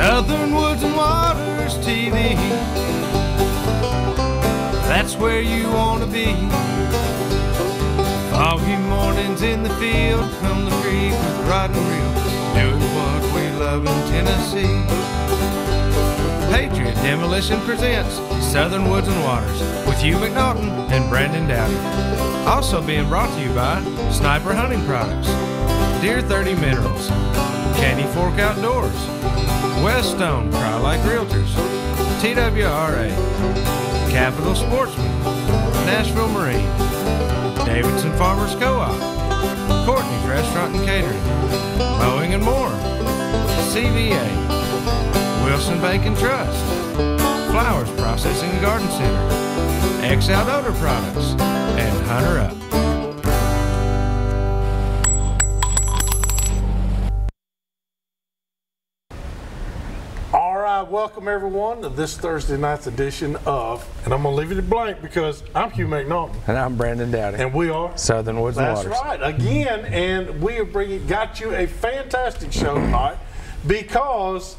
Southern Woods and Waters TV. That's where you want to be. Foggy mornings in the field, come the creek with the rod and reel, doing what we love in Tennessee. Patriot Demolition presents Southern Woods and Waters with Hugh McNaughton and Brandon Dowdy. Also being brought to you by Sniper Hunting Products, Deer 30 Minerals, Candy Fork Outdoors, Weststone Cry-Like Realtors, TWRA, Capital Sportsman, Nashville Marine, Davidson Farmers Co-op, Courtney's Restaurant and Catering, Mowing and More, CVA, Wilson Bank and Trust, Flowers Processing and Garden Center, X-Out Odor Products, and Hunter Up. Welcome everyone to this Thursday night's edition of, and I'm going to leave it blank because I'm Hugh McNaughton. And I'm Brandon Dowdy. And we are Southern Woods and Waters. That's right, again, and we have got you a fantastic show tonight because,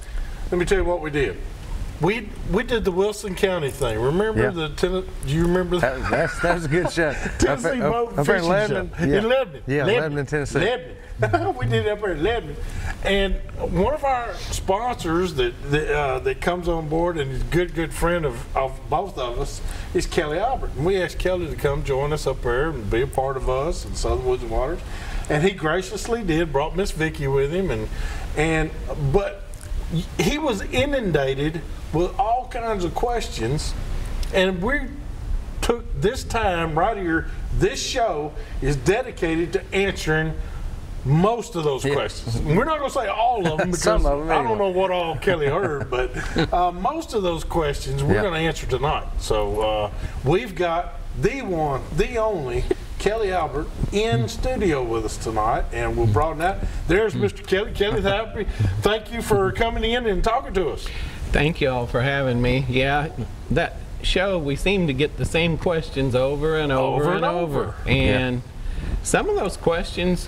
let me tell you what we did. We did the Wilson County thing. Remember do you remember that? That was a good show. Tennessee boat fishing show. In Lebanon. Yeah, Lebanon, Tennessee. Lebanon. We did it up there in Lebanon. And one of our sponsors that comes on board and is a good friend of both of us is Kelly Albert. And we asked Kelly to come join us up there and be a part of us in Southern Woods and Waters. And he graciously did, brought Miss Vicky with him. But he was inundated with all kinds of questions. And we took this time right here, this show is dedicated to answering most of those questions. We're not going to say all of them because Some of them, anyway. I don't know what all Kelly heard, but most of those questions we're going to answer tonight. So we've got the one, the only Kelly Albert in studio with us tonight, and we'll broaden that. There's Mr. Kelly. Kelly, thank you for coming in and talking to us. Thank you all for having me. Yeah, that show we seem to get the same questions over and over. And some of those questions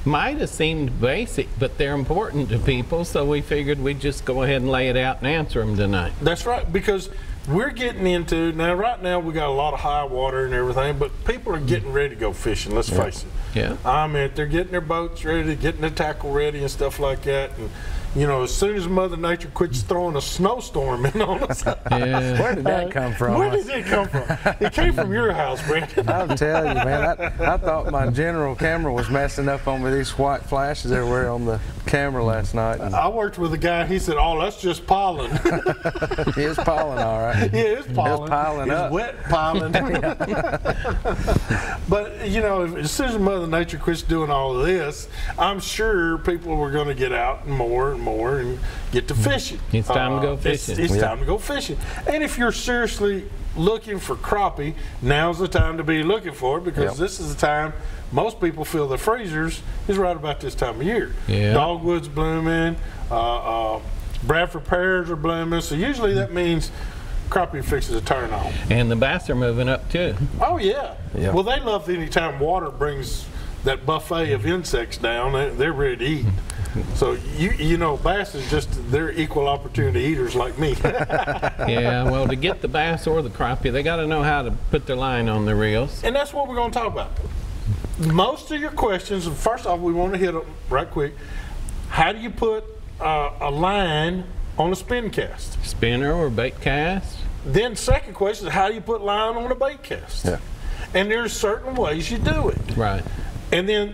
might have seemed basic, but they're important to people, so we figured we'd just go ahead and lay it out and answer them tonight. That's right, because we're getting into, right now we got a lot of high water and everything, but people are getting ready to go fishing, let's face it. Yeah. I mean, they're getting their boats ready, getting their tackle ready and stuff like that. And you know, as soon as Mother Nature quits throwing a snowstorm in on us. Yeah. Where did that come from? Where did it come from? It came from your house, Brandon. I'll tell you, man. I thought my general camera was messing up on me, these white flashes everywhere on the camera last night. I worked with a guy, he said, oh, that's just pollen. It's pollen, all right. Yeah, it's pollen. It's piling up. It's wet pollen. But, you know, as soon as Mother Nature quits doing all of this, I'm sure people were going to get out and more and get to fishing. It's time to go fishing. It's time to go fishing. And if you're seriously looking for crappie, now's the time to be looking for it because this is the time most people fill their freezers is right about this time of year. Yeah. Dogwood's blooming, Bradford pears are blooming, so usually that means crappie fixes to turn on. And the bass are moving up too. Oh yeah. Well, they love any time water brings that buffet of insects down, they're ready to eat. So you know, bass is just, they're equal opportunity eaters like me. Yeah, well, to get the bass or the crappie, they got to know how to put their line on the reels. And that's what we're going to talk about. Most of your questions, first off, we want to hit them right quick. How do you put a line on a spin cast? Spinner or bait cast. Then second question is, how do you put line on a bait cast? Yeah. And there's certain ways you do it. Right. And then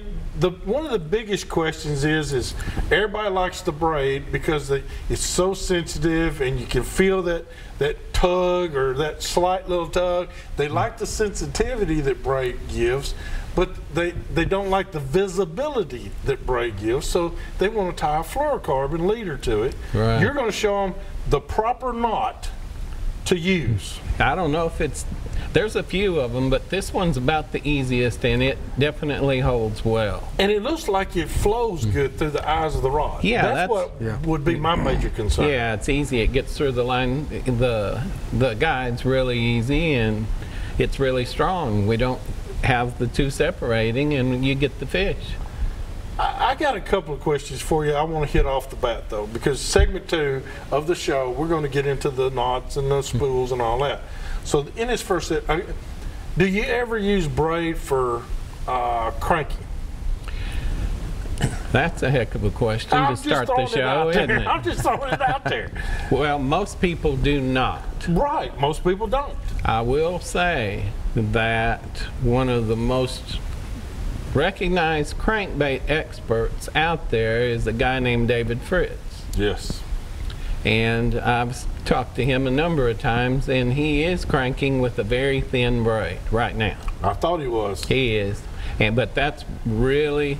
one of the biggest questions is everybody likes the braid because it's so sensitive and you can feel that tug or that slight little tug. They like the sensitivity that braid gives, but they don't like the visibility that braid gives, so they want to tie a fluorocarbon leader to it. Right. You're going to show them the proper knot to use. I don't know if there's a few of them, but this one's about the easiest, and it definitely holds well. And it looks like it flows good through the eyes of the rod. Yeah, that's what would be my major concern. Yeah, it's easy. It gets through the line. The guide's really easy, and it's really strong. We don't have the two separating, and you get the fish. I got a couple of questions for you. I want to hit off the bat though, because segment 2 of the show, we're going to get into the knots and the spools and all that. So in this first set, do you ever use braid for cranking? That's a heck of a question to start the show, isn't it? I'm just throwing it out there. Well, most people do not. Right, most people don't. I will say that one of the most recognized crankbait experts out there is a guy named David Fritz. Yes. And I've talked to him a number of times, and he is cranking with a very thin braid right now. I thought he was. He is, but that's really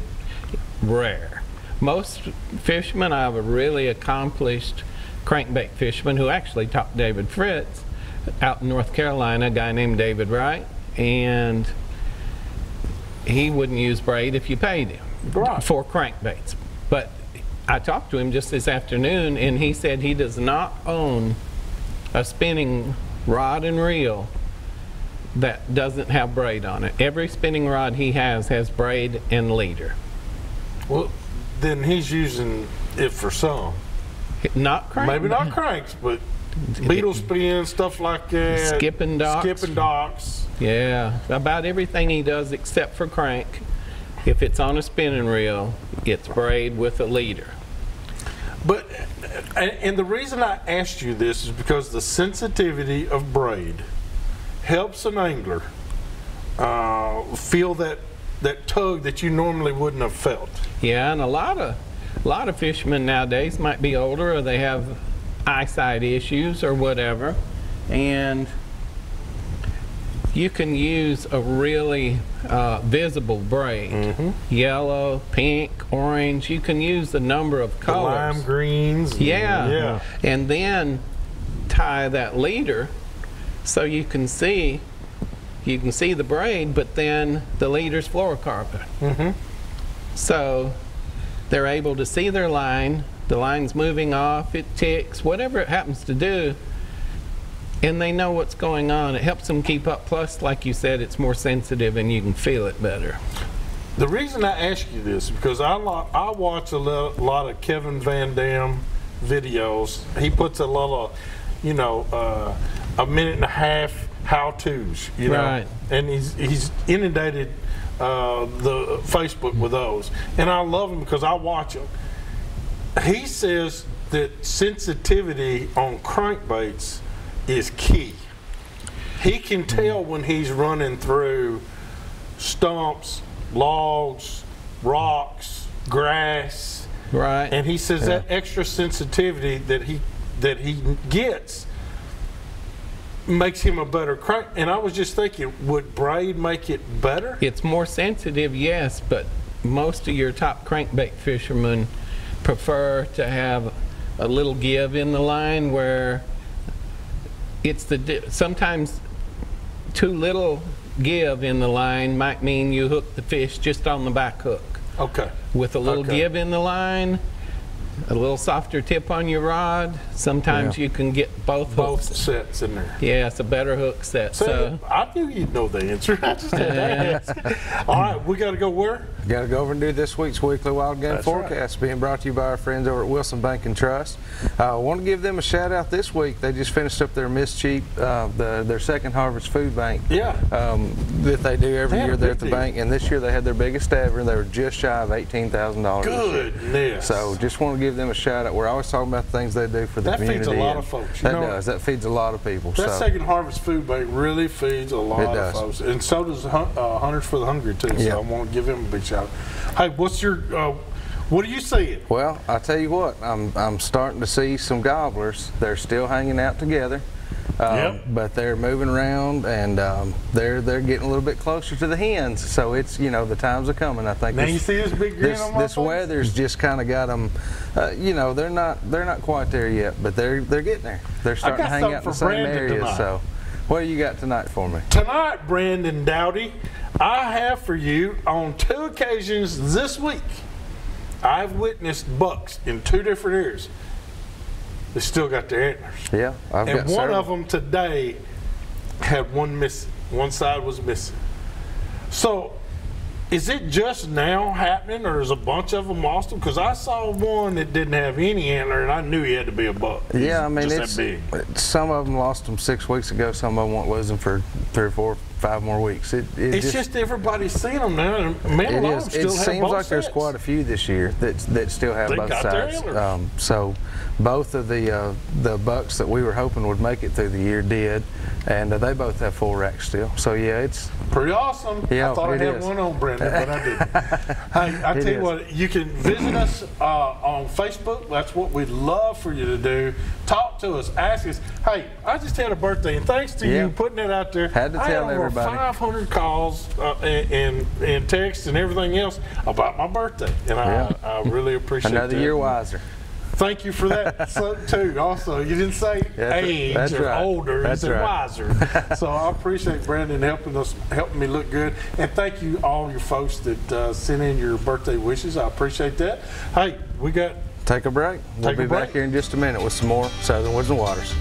rare. Most fishermen, I have a really accomplished crankbait fisherman who actually taught David Fritz out in North Carolina, a guy named David Wright, and he wouldn't use braid if you paid him for crankbaits. But I talked to him just this afternoon, and he said he does not own a spinning rod and reel that doesn't have braid on it. Every spinning rod he has braid and leader. Well, then he's using it for some. Not crank. Maybe not cranks, but beetle spin, stuff like that. Skipping docks. Skipping docks. Yeah, about everything he does except for crank. If it's on a spinning reel, it's braid with a leader. But, and the reason I asked you this is because the sensitivity of braid helps an angler feel that tug that you normally wouldn't have felt. Yeah, and a lot of fishermen nowadays might be older, or they have eyesight issues or whatever, and you can use a really visible braid. Yellow, pink, orange. You can use a number of colors. The lime greens. Yeah. And then tie that leader so you can see the braid, but then the leader's fluorocarbon. So they're able to see their line. The line's moving off, it ticks, whatever it happens to do, and they know what's going on. It helps them keep up. Plus, like you said, it's more sensitive and you can feel it better. The reason I ask you this is because I watch a lot of Kevin Van Dam videos. He puts a lot of, a minute and a half how-tos, Right. and he's inundated the Facebook with those, and I love them because I watch them. He says that sensitivity on crankbaits is key. He can tell when he's running through stumps, logs, rocks, grass, Right. and he says that extra sensitivity that he gets makes him a better crank. And I was just thinking, would braid make it better? It's more sensitive, yes, but most of your top crankbait fishermen prefer to have a little give in the line, where it's sometimes too little give in the line might mean you hook the fish just on the back hook. Okay. With a little give in the line, a little softer tip on your rod, sometimes you can get both hooks. Sets in there. Yeah, it's a better hook set. So I knew you'd know the answer. I just had to ask. All right, we got to go where? Got to go over and do this week's weekly wild game forecast, being brought to you by our friends over at Wilson Bank and Trust. I want to give them a shout out this week. They just finished up their Miss Cheap, their second harvest food bank. That they do every year there at the bank, and this year they had their biggest ever. They were just shy of $18,000. Goodness. So just want to give them a shout out. We're always talking about the things they do for the community. That feeds a lot of folks. That does. That feeds a lot of people. That second harvest food bank really feeds a lot of folks, and so does Hunters for the Hungry too. So I want to give him a big shout out. Hey, what are you seeing? Well, I tell you what, I'm starting to see some gobblers. They're still hanging out together, but they're moving around, and they're getting a little bit closer to the hens. So it's the times are coming. I think. Now you see this big grin on my face? This weather's just kind of got them. They're not quite there yet, but they're getting there. They're starting to hang out in the same area. So, what do you got tonight for me? Tonight, Brandon Dowdy, I have for you on 2 occasions this week. I've witnessed bucks in 2 different areas. They still got their antlers. Yeah, I've got one several. of them today had one missing. One side was missing. So Is it just now happening, or is a bunch of them lost them? Because I saw one that didn't have any antler, and I knew he had to be a buck. Yeah, I mean, just that big. Some of them lost them 6 weeks ago. Some of them won't lose them for 3 or 4, 5 more weeks. It's just everybody's seeing them now, and man, a lot of them still have both It seems like sets. there's quite a few this year that still have They both got their sides. antlers. So both of the bucks that we were hoping would make it through the year did, and they both have full racks still. So yeah, it's pretty awesome. Yeah, I thought I had one on, Brendan, but I didn't. Hey, I tell you what, you can visit us on Facebook. That's what we'd love for you to do. Talk to us, ask us. Hey, I just had a birthday, and thanks to you putting it out there, had to tell I had over everybody. 500 calls and texts and everything else about my birthday, and I really appreciate another that. year wiser. Thank you for that too. Also, you didn't say age or older, you said wiser. So I appreciate Brandon helping me look good, and thank you all your folks that sent in your birthday wishes. I appreciate that. Hey, we got Take a break. We'll be back here in just a minute with some more Southern Woods and Waters.